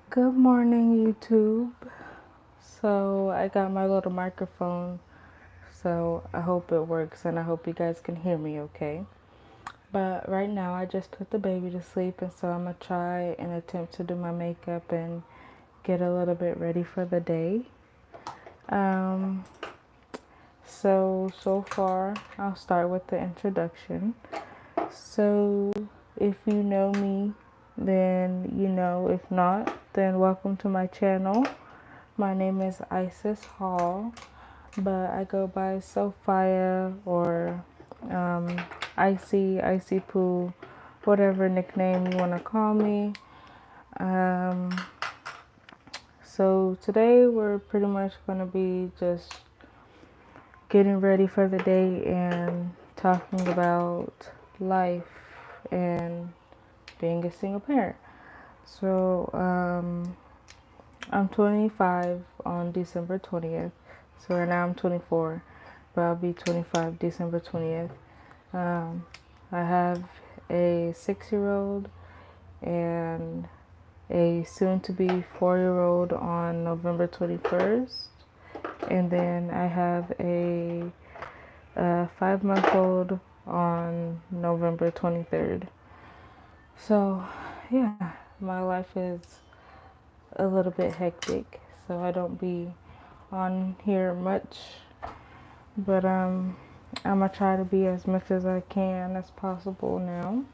Good morning, YouTube. So, I got my little microphone, so I hope it works and I hope you guys can hear me okay. But right now, I just put the baby to sleep, and so I'm gonna try and attempt to do my makeup and get a little bit ready for the day. Um, so far, I'll start with the introduction. So, if you know me, then you know. If not, then welcome to my channel. My name is Isis Hall, but I go by Sophia or Icy Poo, whatever nickname you want to call me. Um, so today we're pretty much going to be just getting ready for the day and talking about life and being a single parent. So I'm 25 on December 20th. So right now I'm 24, but I'll be 25 December 20th. Um, I have a 6-year old and a soon to be 4-year old on November 21st. And then I have a 5-month old on November 23rd. So, yeah, my life is a little bit hectic, so I don't be on here much, but I'm gonna try to be as much as I can as possible now.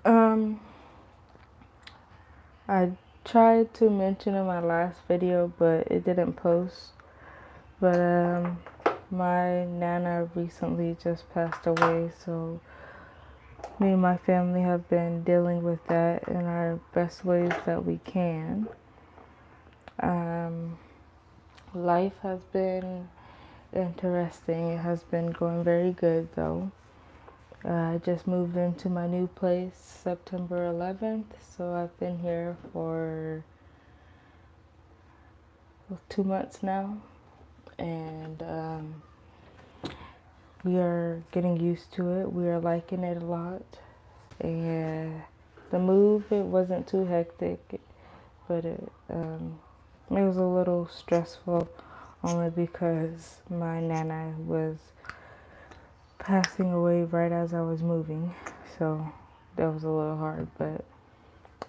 Um, I tried to mention in my last video, but it didn't post. But my nana recently just passed away, so me and my family have been dealing with that in our best ways that we can. Um, Life has been interesting. It has been going very good though. I just moved into my new place September 11th, so I've been here for 2 months now, and we are getting used to it. We are liking it a lot, and the move, it wasn't too hectic, but it was a little stressful only because my nana was passing away right as I was moving, so that was a little hard, but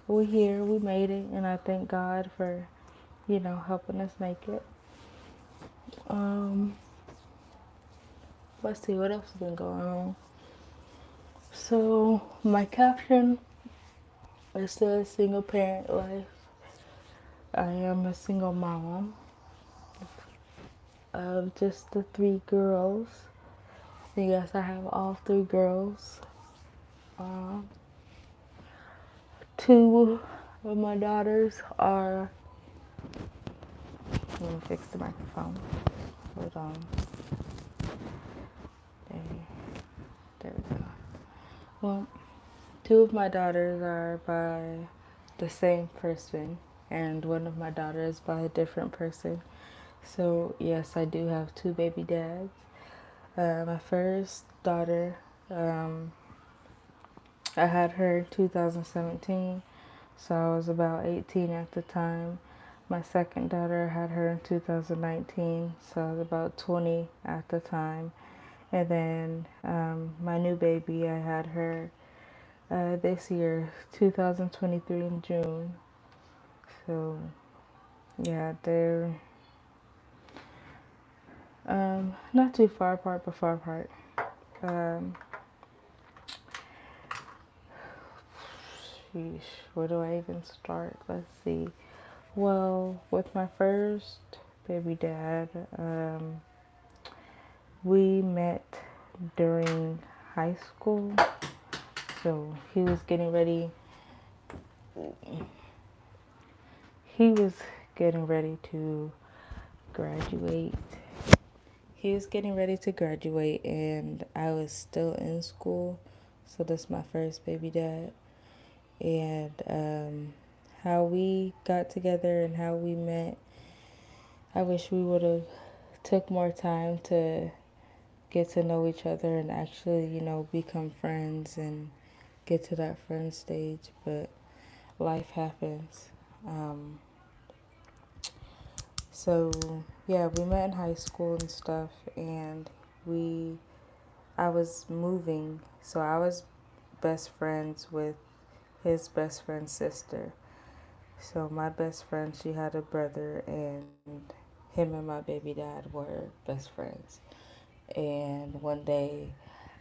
we're here, we made it, and I thank God for, helping us make it. Um, let's see what else has been going on. So my caption, it says single parent life. I am a single mom of just the 3 girls. Yes, I have all 3 girls. Um, Two of my daughters are. Let me fix the microphone. Hold on. There, there we go. Well, 2 of my daughters are by the same person, and one of my daughters by a different person. So yes, I do have 2 baby dads. My first daughter, I had her in 2017, so I was about 18 at the time. My second daughter, I had her in 2019, so I was about 20 at the time. And then my new baby, I had her this year, 2023 in June. So yeah, they're not too far apart, but far apart. Um, Sheesh, where do I even start? Let's see. Well, with my first baby dad, we met during high school. So he was getting ready to graduate. He was getting ready to graduate, and I was still in school. So that's my first baby dad. And how we got together and how we met, I wish we would have took more time to get to know each other and actually, become friends and get to that friend stage. But life happens. Um, so yeah, we met in high school and stuff, and we I was moving, so I was best friends with his best friend's sister. So my best friend, she had a brother, and him and my baby dad were best friends. And one day,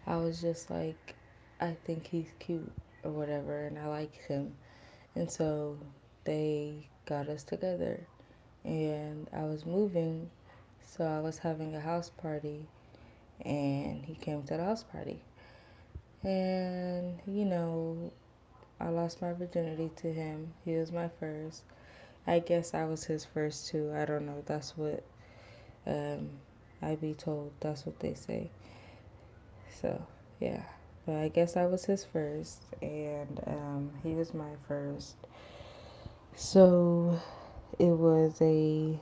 I was just like, I think he's cute or whatever, and I like him. And so they got us together, and I was moving, so I was having a house party, and he came to the house party. And, I lost my virginity to him. He was my first. I guess I was his first too. I don't know. That's what um, I be told. That's what they say. So, yeah. But I guess I was his first, and he was my first. So, it was a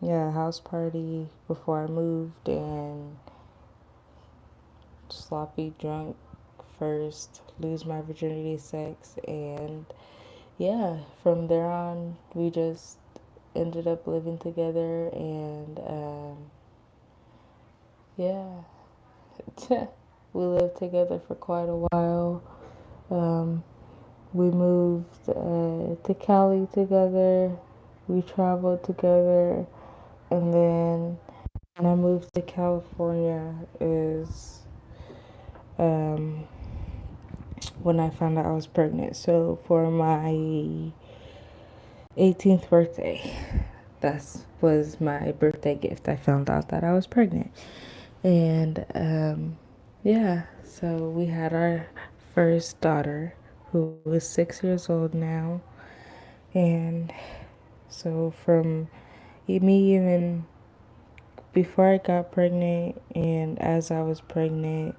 house party before I moved, and sloppy drunk first, lose my virginity sex, and yeah, from there on we just ended up living together, and yeah, we lived together for quite a while. um, we moved to Cali together, we traveled together, and then when I moved to California is um, when I found out I was pregnant. So for my 18th birthday, that was my birthday gift. I found out that I was pregnant. And yeah, so we had our first daughter who is 6 years old now. And so from me, even before I got pregnant and as I was pregnant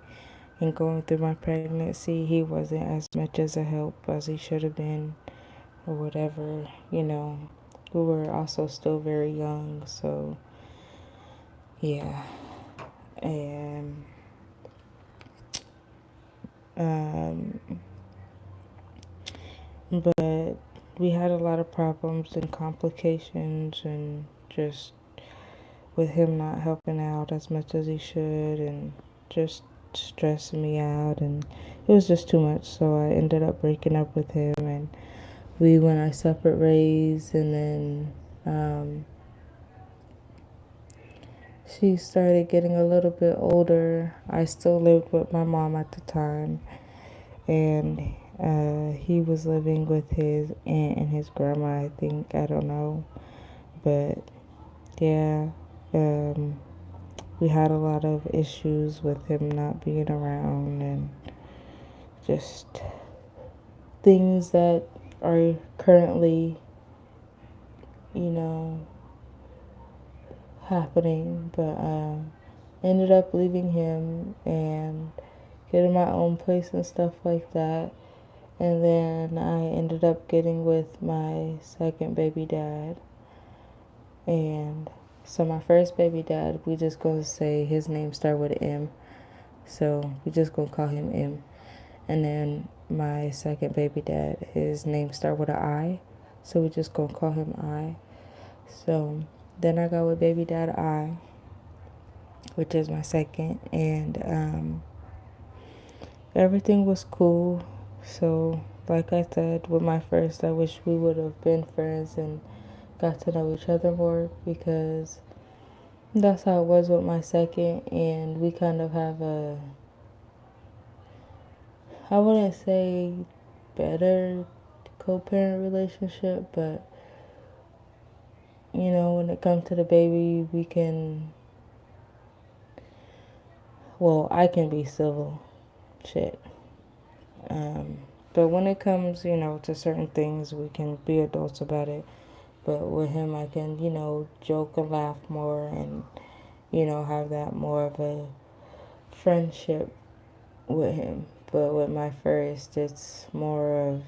and going through my pregnancy, he wasn't as much as a help as he should have been or whatever. We were also still very young, so yeah. And um but we had a lot of problems and complications, and just with him not helping out as much as he should, and just stressing me out, and it was just too much. So I ended up breaking up with him, and we went our separate ways. And then she started getting a little bit older. I still lived with my mom at the time, and he was living with his aunt and his grandma, I think. I don't know. But yeah, we had a lot of issues with him not being around, and just things that are currently, you know, happening. But ended up leaving him and getting my own place and stuff like that. And then I ended up getting with my second baby dad. And so my first baby dad, we just gonna say his name start with an M. So we just gonna call him M. And then my second baby dad, his name start with an I. So we just gonna call him I. So then I got with baby dad I, which is my second, and everything was cool. So like I said, with my first, I wish we would have been friends and got to know each other more, because that's how it was with my second. And we kind of have I wouldn't say better co-parent relationship, but when it comes to the baby, we can, well, I can be civil, shit. But when it comes, to certain things, we can be adults about it. But with him, I can, joke and laugh more, and, have that more of a friendship with him. But with my first, it's more of,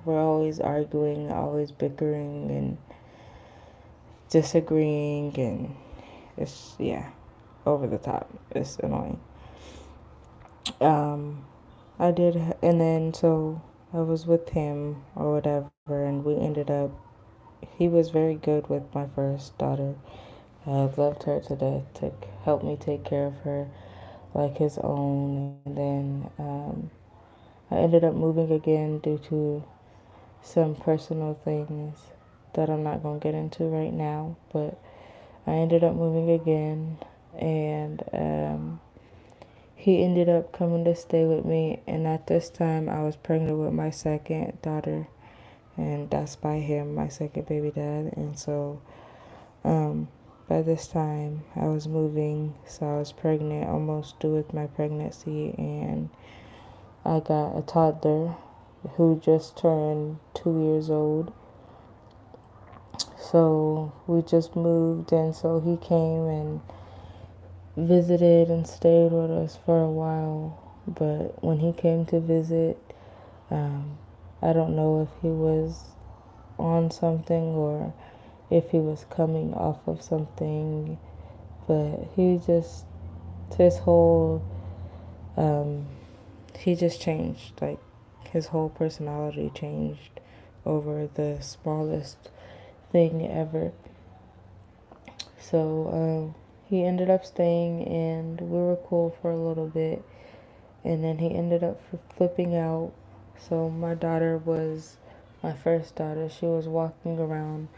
we're always arguing, always bickering and disagreeing, and it's, yeah, over the top. It's annoying. Um, I did, and then so I was with him or whatever, and we ended up. He was very good with my first daughter. I loved her to death. Helped me take care of her like his own, and then I ended up moving again due to some personal things that I'm not gonna get into right now. But I ended up moving again, and he ended up coming to stay with me. And at this time, I was pregnant with my second daughter, and that's by him, my second baby dad. And so, by this time, I was moving, so I was pregnant, almost due with my pregnancy, and I got a toddler who just turned 2 years old. So we just moved, and so he came and visited and stayed with us for a while. But when he came to visit, um, I don't know if he was on something or if he was coming off of something, but his whole, um, he just changed. Like, his whole personality changed over the smallest thing ever. So he ended up staying, and we were cool for a little bit. And then he ended up flipping out. So my daughter was my first daughter. She was walking around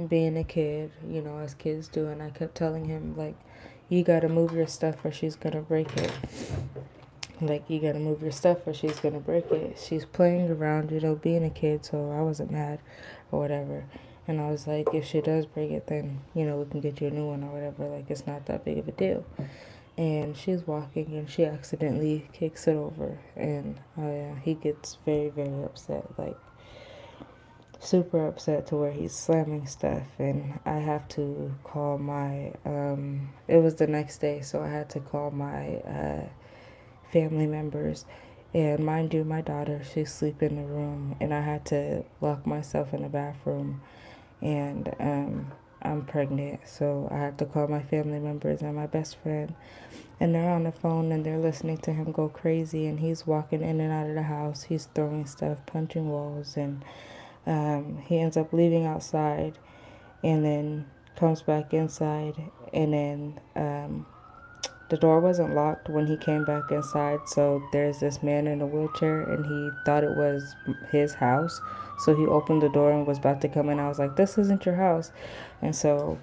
being a kid, as kids do. And I kept telling him, like, you gotta move your stuff or she's gonna break it. Like, you gotta move your stuff or she's gonna break it. She's playing around, being a kid, so I wasn't mad or whatever. And I was like, if she does break it, then, we can get you a new one or whatever. Like, it's not that big of a deal. And she's walking and she accidentally kicks it over. And he gets very, very upset. Like, super upset to where he's slamming stuff. And I have to call my, it was the next day, so I had to call my family members. And mind you, my daughter, she's asleep in the room, and I had to lock myself in the bathroom. And I'm pregnant, so I had to call my family members and my best friend. And they're on the phone and they're listening to him go crazy. And he's walking in and out of the house. He's throwing stuff, punching walls, and he ends up leaving outside, and then comes back inside, and then the door wasn't locked when he came back inside, so there's this man in a wheelchair, and he thought it was his house. So he opened the door and was about to come in. I was like, this isn't your house. And so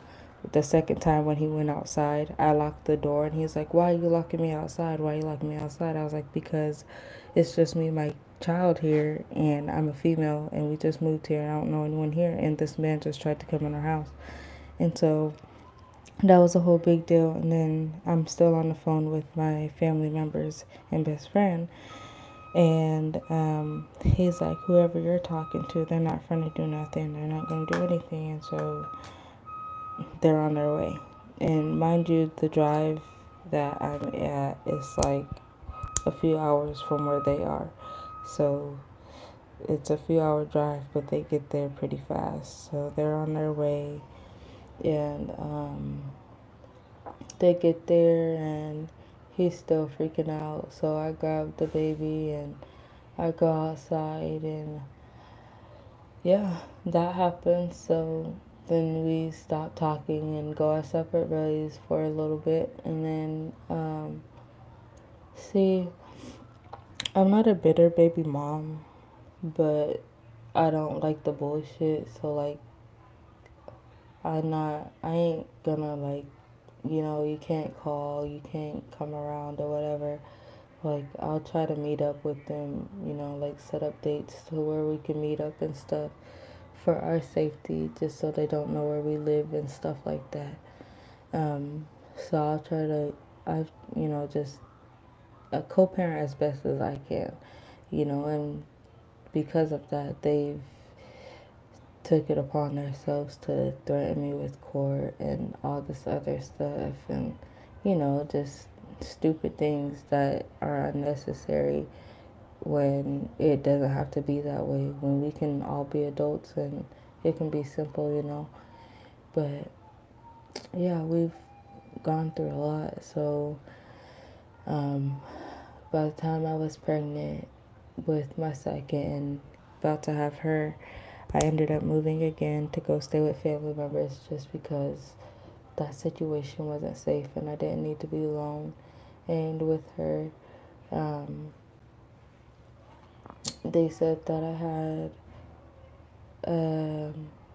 the second time when he went outside, I locked the door, and he's like, why are you locking me outside? Why are you locking me outside? I was like, because it's just me and my child here, and I'm a female, and we just moved here, and I don't know anyone here, and this man just tried to come in our house. And so that was a whole big deal. And then I'm still on the phone with my family members and best friend. And he's like, whoever you're talking to, they're not going to do nothing. They're not going to do anything. And so they're on their way. And mind you, the drive that I'm at is like a few hours from where they are. So it's a few hour drive, but they get there pretty fast. So they're on their way. And they get there and he's still freaking out. So I grab the baby and I go outside, and yeah, that happens. So then we stop talking and go our separate ways for a little bit. And then, see, I'm not a bitter baby mom, but I don't like the bullshit. So, like, I ain't gonna, like, you can't call, you can't come around or whatever. Like, I'll try to meet up with them, like set up dates to where we can meet up and stuff for our safety, just so they don't know where we live and stuff like that. So I'll try to, just co-parent as best as I can, and because of that, they've took it upon themselves to threaten me with court and all this other stuff, and just stupid things that are unnecessary when it doesn't have to be that way, when we can all be adults and it can be simple. But yeah, we've gone through a lot. So by the time I was pregnant, with my second and about to have her, I ended up moving again to go stay with family members just because that situation wasn't safe and I didn't need to be alone. And with her, um, they said that I had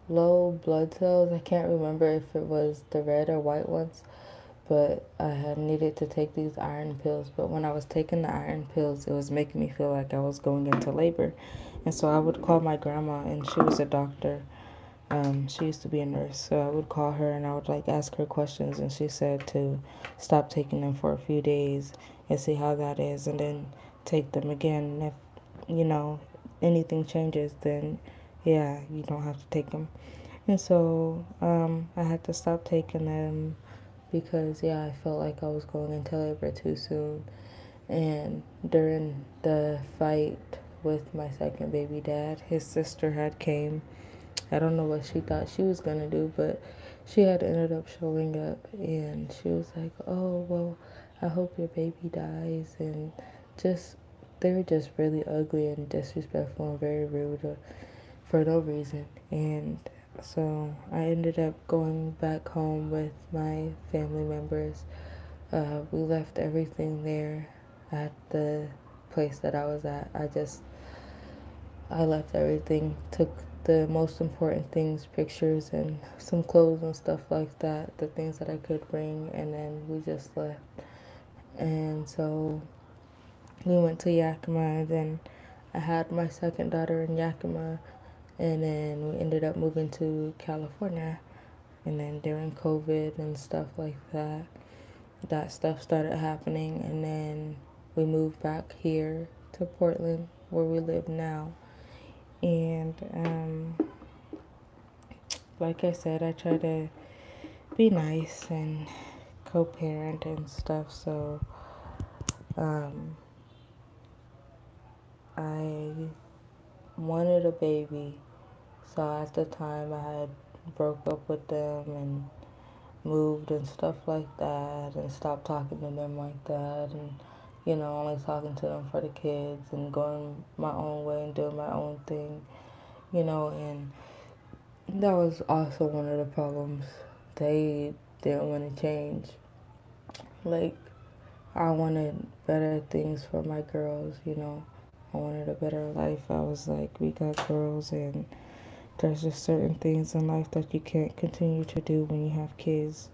low blood cells. I can't remember if it was the red or white ones, but I had needed to take these iron pills. But when I was taking the iron pills, it was making me feel like I was going into labor. And so I would call my grandma, and she was a doctor. She used to be a nurse, so I would call her and I would like ask her questions, and she said to stop taking them for a few days and see how that is, and then take them again. And if anything changes, then yeah, you don't have to take them. And so I had to stop taking them because yeah, I felt like I was going into labor too soon. And during the fight with my second baby dad, his sister had came. I don't know what she thought she was gonna do, but she had ended up showing up, and she was like, "Oh well, I hope your baby dies," and just they were just really ugly and disrespectful and very rude for no reason. And so I ended up going back home with my family members. We left everything there at the place that I was at. I left everything, took the most important things, pictures and some clothes and stuff like that, the things that I could bring, and then we just left. And so we went to Yakima, and then I had my second daughter in Yakima, and then we ended up moving to California. And then during COVID and stuff like that, that stuff started happening, and then we moved back here to Portland where we live now. And like I said, I try to be nice and co-parent and stuff. So um, I wanted a baby. So at the time, I had broke up with them and moved and stuff like that, and stopped talking to them like that, and only talking to them for the kids and going my own way and doing my own thing, and that was also one of the problems. They didn't want to change. Like, I wanted better things for my girls. I wanted a better life. I was like, we got girls, and there's just certain things in life that you can't continue to do when you have kids.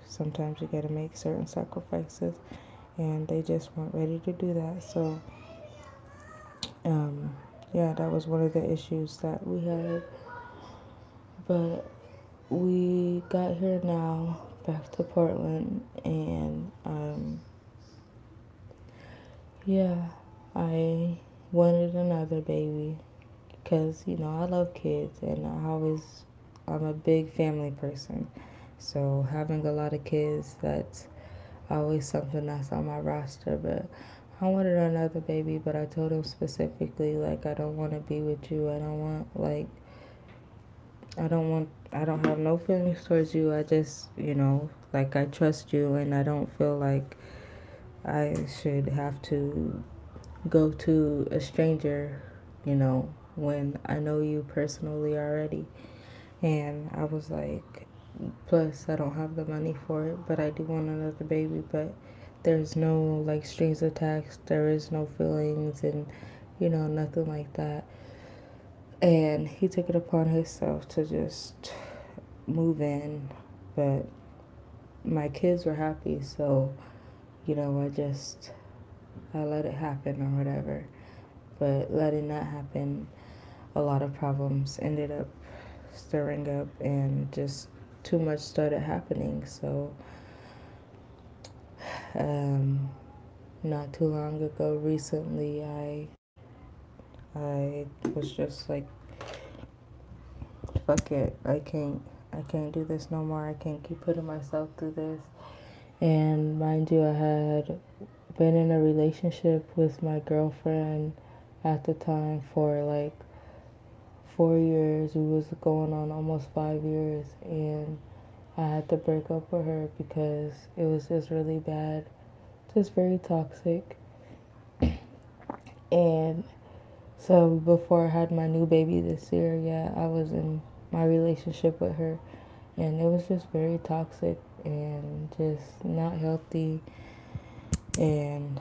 Sometimes you gotta make certain sacrifices, and they just weren't ready to do that. So, yeah, that was one of the issues that we had. But we got here now, back to Portland, and yeah, I wanted another baby because I love kids, and I'm a big family person. So having a lot of kids, that's always something that's on my roster. But I wanted another baby, but I told him specifically, like, I don't want to be with you. I don't have no feelings towards you. I just, like, I trust you, and I don't feel like I should have to go to a stranger, when I know you personally already. And I was like, plus, I don't have the money for it, but I do want another baby. But there's no like strings attached, there is no feelings, and nothing like that. And he took it upon himself to just move in, but my kids were happy, so I let it happen or whatever. But letting that happen, a lot of problems ended up stirring up, and just too much started happening. So um, not too long ago, recently, I was just like, fuck it, I can't do this no more. I can't keep putting myself through this. And mind you, I had been in a relationship with my girlfriend at the time for like 4 years. We was going on almost 5 years, and I had to break up with her because it was just really bad, just very toxic. And So before I had my new baby this year, yeah, I was in my relationship with her, and it was just very toxic and just not healthy. And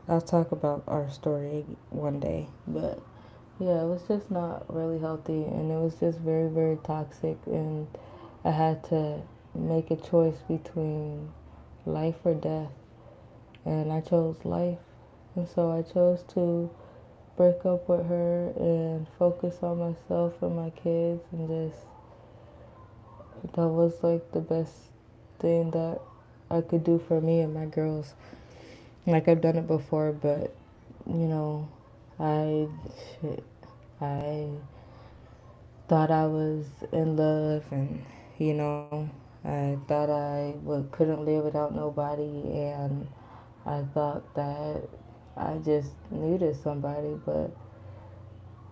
I'll talk about our story one day, but yeah, it was just not really healthy, and it was just very, very toxic. And I had to make a choice between life or death, and I chose life. And so I chose to break up with her and focus on myself and my kids, and just that was like the best thing that I could do for me and my girls. Like I've done it before, but you know, I I thought I was in love, and you know, I thought I couldn't live without nobody, and I thought that I just needed somebody, but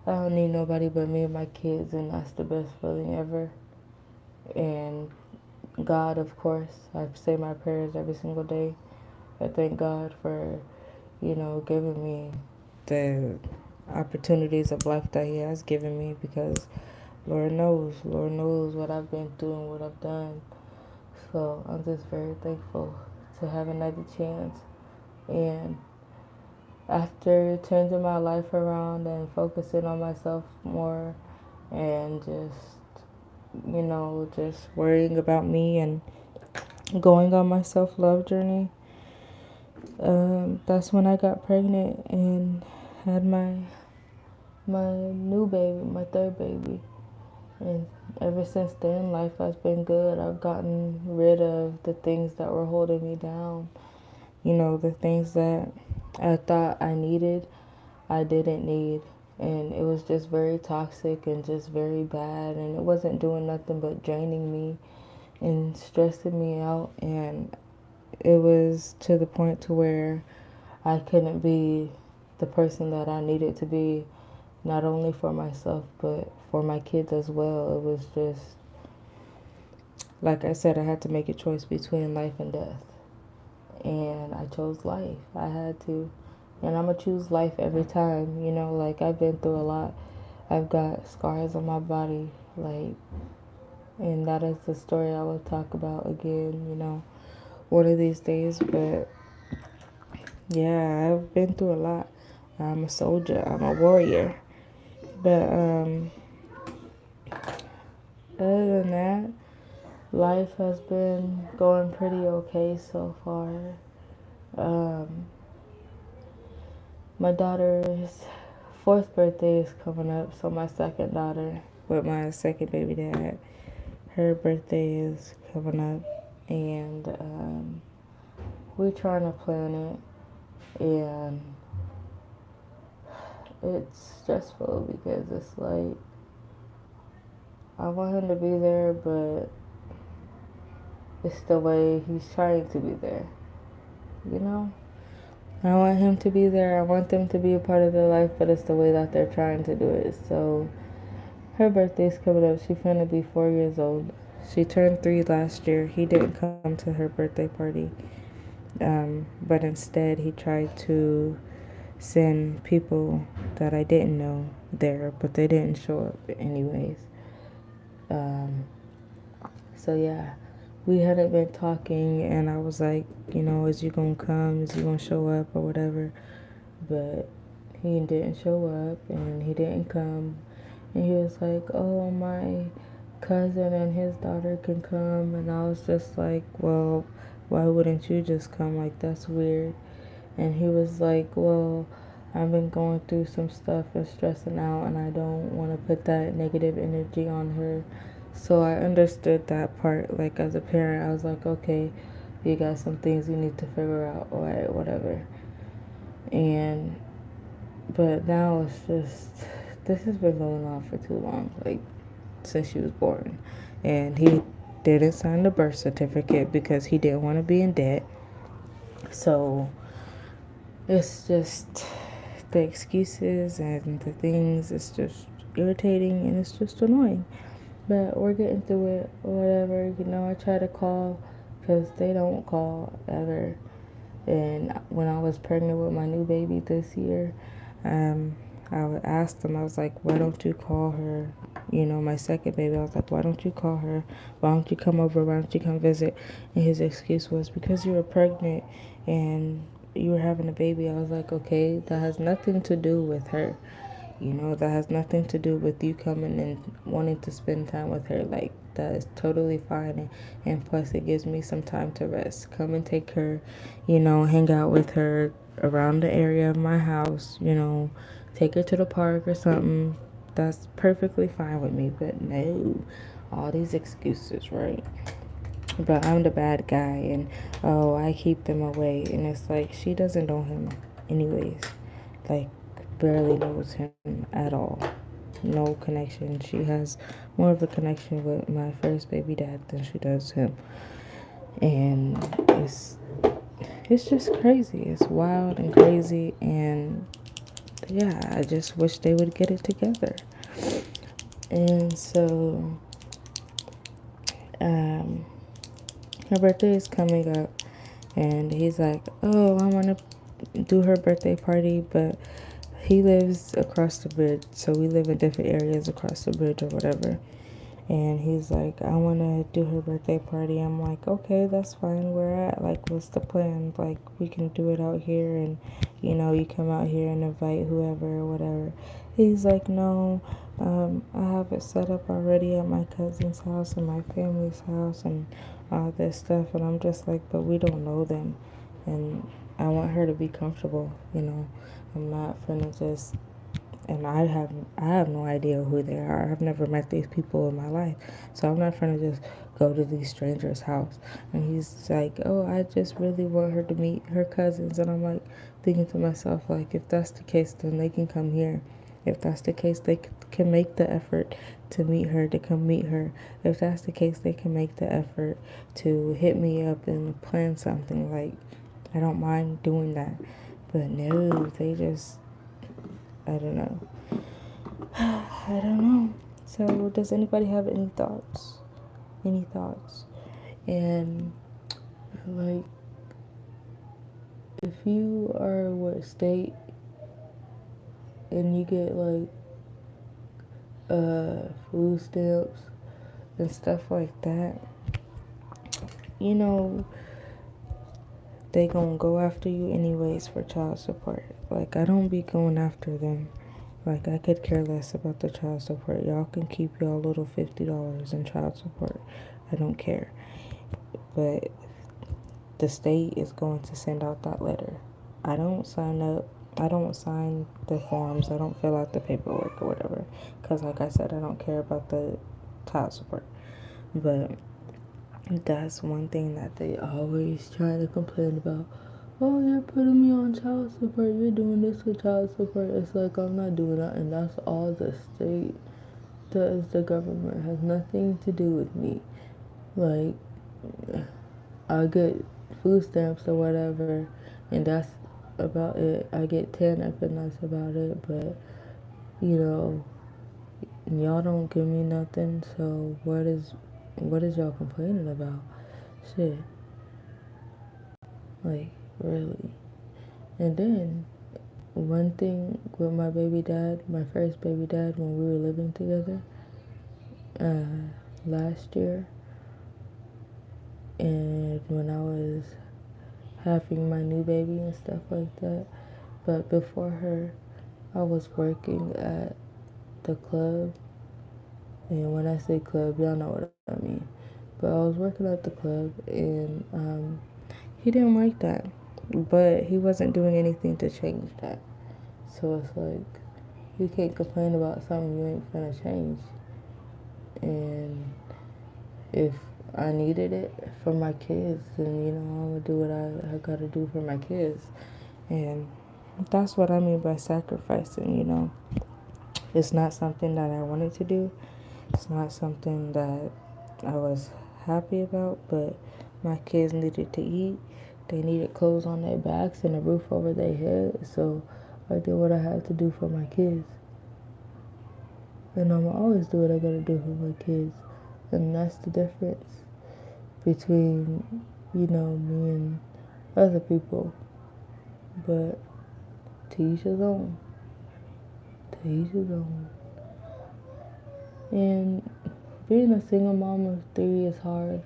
I don't need nobody but me and my kids, and that's the best feeling ever. And God, of course, I say my prayers every single day. I thank God for, giving me the opportunities of life that He has given me, because Lord knows what I've been through and what I've done. So I'm just very thankful to have another chance. And after changing my life around and focusing on myself more, and just worrying about me and going on my self love journey, that's when I got pregnant and had my new baby, my third baby. And ever since then, life has been good. I've gotten rid of the things that were holding me down. The things that I thought I needed, I didn't need. And it was just very toxic and just very bad. And it wasn't doing nothing but draining me and stressing me out. And it was to the point to where I couldn't be the person that I needed to be, not only for myself, but for my kids as well. It was just, like I said, I had to make a choice between life and death. And I chose life. I had to. And I'm going to choose life every time. Like I've been through a lot. I've got scars on my body. And that is the story I will talk about again, one of these days. But yeah, I've been through a lot. I'm a soldier. I'm a warrior. But other than that, life has been going pretty okay so far. Um, my daughter's fourth birthday is coming up, so my second daughter with my second baby dad, her birthday is coming up, and we're trying to plan it, and it's stressful because it's like I want him to be there, but it's the way he's trying to be there, you know? I want him to be there. I want them to be a part of their life, but it's the way that they're trying to do it. So her birthday's coming up. She's gonna be 4 years old. She turned 3 last year. He didn't come to her birthday party, but instead he tried to send people that I didn't know there, but they didn't show up anyways. So yeah, we hadn't been talking, and I was like, is you gonna come? Is you gonna show up or whatever? But he didn't show up, and he didn't come. And he was like, oh, my cousin and his daughter can come. And I was just like, well, why wouldn't you just come? Like, that's weird. And he was like, well, I've been going through some stuff and stressing out, and I don't want to put that negative energy on her. So I understood that part. Like, as a parent, I was like, okay, you got some things you need to figure out, all right, whatever. And but now it's just, this has been going on for too long, like since she was born. And he didn't sign the birth certificate because he didn't want to be in debt. So it's just the excuses and the things, it's just irritating and it's just annoying. But we're getting through it, whatever. I try to call because they don't call ever. And when I was pregnant with my new baby this year, I would ask them, I was like, why don't you call her? You know, my second baby, I was like, why don't you call her? Why don't you come over? Why don't you come visit? And his excuse was because you were pregnant and you were having a baby. I was like, okay, that has nothing to do with her. You know, that has nothing to do with you coming and wanting to spend time with her. Like, that is totally fine. And plus, it gives me some time to rest. Come and take her, you know, hang out with her around the area of my house, you know, take her to the park or something. That's perfectly fine with me. But no, all these excuses, right? But I'm the bad guy, and oh, I keep them away. And it's like, she doesn't know him, anyways. Like, barely knows him at all. No connection. She has more of a connection with my first baby dad than she does him. And it's just crazy. It's wild and crazy, and yeah, I just wish they would get it together. And so, um, her birthday is coming up, and he's like, oh, I want to do her birthday party, but he lives across the bridge, so we live in different areas across the bridge or whatever. And he's like, I want to do her birthday party. I'm like, okay, that's fine. Where at? Like, what's the plan? Like, we can do it out here, and, you know, you come out here and invite whoever or whatever. He's like, no, I have it set up already at my cousin's house and my family's house and all this stuff. And I'm just like, but we don't know them. And I want her to be comfortable, you know. I'm not finna just, and I have no idea who they are. I've never met these people in my life, so I'm not trying to just go to these strangers' house. And he's like, oh, I just really want her to meet her cousins. And I'm like thinking to myself, like, if that's the case, then they can come here. If that's the case, they can make the effort to meet her, to come meet her. If that's the case, they can make the effort to hit me up and plan something. Like, I don't mind doing that. But no, they just, I don't know. I don't know. So, does anybody have any thoughts? Any thoughts? And, like, if you are what state and you get, like, food stamps and stuff like that, you know, they gonna go after you anyways for child support. Like, I don't be going after them. Like, I could care less about the child support. Y'all can keep y'all little $50 in child support. I don't care. But the state is going to send out that letter. I don't sign up. I don't sign the forms. I don't fill out the paperwork or whatever. Because, like I said, I don't care about the child support. But that's one thing that they always try to complain about. Oh, you're putting me on child support. You're doing this with child support. It's like, I'm not doing that. And that's all the state does. The government it has nothing to do with me. Like, I get food stamps or whatever, and that's about it. I get 10 if it's nice about it, but, you know, y'all don't give me nothing, so what is y'all complaining about? Shit. Like, really. And then, one thing with my baby dad, my first baby dad, when we were living together, last year, and when I was having my new baby and stuff like that, but before her, I was working at the club, and when I say club, y'all know what I mean. But I was working at the club, and he didn't like that, but he wasn't doing anything to change that. So it's like, you can't complain about something you ain't gonna change. And if I needed it for my kids, then, you know, I'm gonna do what I gotta do for my kids. And that's what I mean by sacrificing, you know. It's not something that I wanted to do. It's not something that I was happy about, but my kids needed to eat. They needed clothes on their backs and a roof over their head. So I did what I had to do for my kids. And I'm going to always do what I got to do for my kids. And that's the difference between, you know, me and other people. But to each his own. To each his own. And being a single mom of 3 is hard.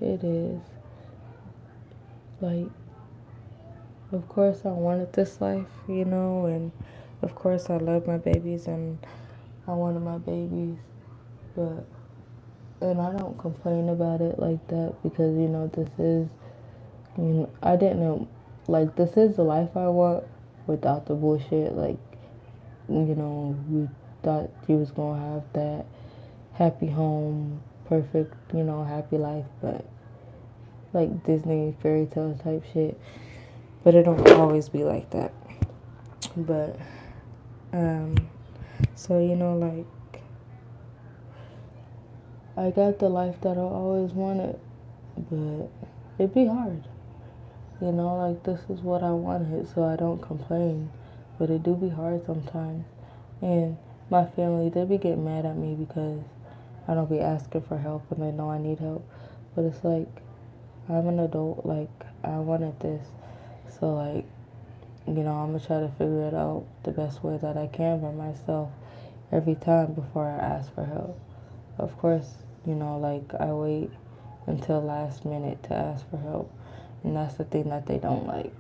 It is. Like, of course I wanted this life, and of course I love my babies and I wanted my babies, but, and I don't complain about it like that because, this is, I didn't know, like, this is the life I want without the bullshit. Like, you thought you was gonna have that happy home, perfect, happy life, but like Disney fairy tale type shit. But it don't always be like that. But so like I got the life that I always wanted, but it'd be hard. Like this is what I wanted, so I don't complain. But it do be hard sometimes. And my family, they be getting mad at me because I don't be asking for help and they know I need help. But it's like, I'm an adult, like, I wanted this. So, like, I'm going to try to figure it out the best way that I can by myself every time before I ask for help. Of course, like, I wait until last minute to ask for help. And that's the thing that they don't like.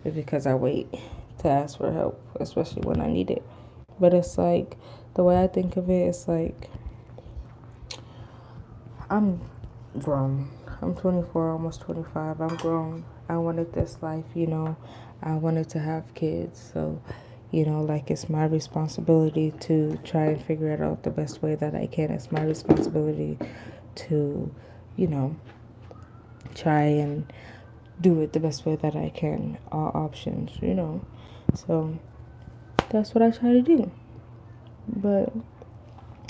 It's because I wait to ask for help, especially when I need it. But it's like, the way I think of it, it's like, I'm grown. I'm 24, almost 25. I'm grown. I wanted this life, I wanted to have kids. So, like it's my responsibility to try and figure it out the best way that I can. It's my responsibility to, try and do it the best way that I can. All options, So that's what I try to do. But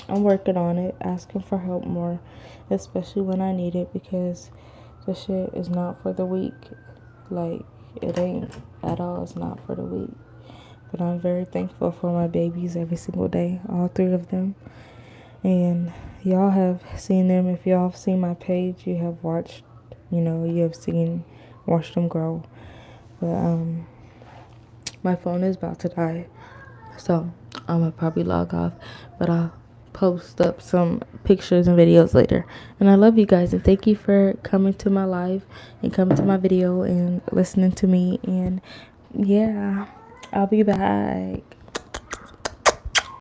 I'm working on it, asking for help more, especially when I need it, because the shit is not for the weak. Like, it ain't at all. It's not for the weak. But I'm very thankful for my babies every single day, all 3 of them. And y'all have seen them. If y'all have seen my page, you have watched, you have watched them grow. But my phone is about to die, so I'm gonna probably log off. But I'll post up some pictures and videos later. And I love you guys, and thank you for coming to my live and coming to my video and listening to me. And yeah, I'll be back.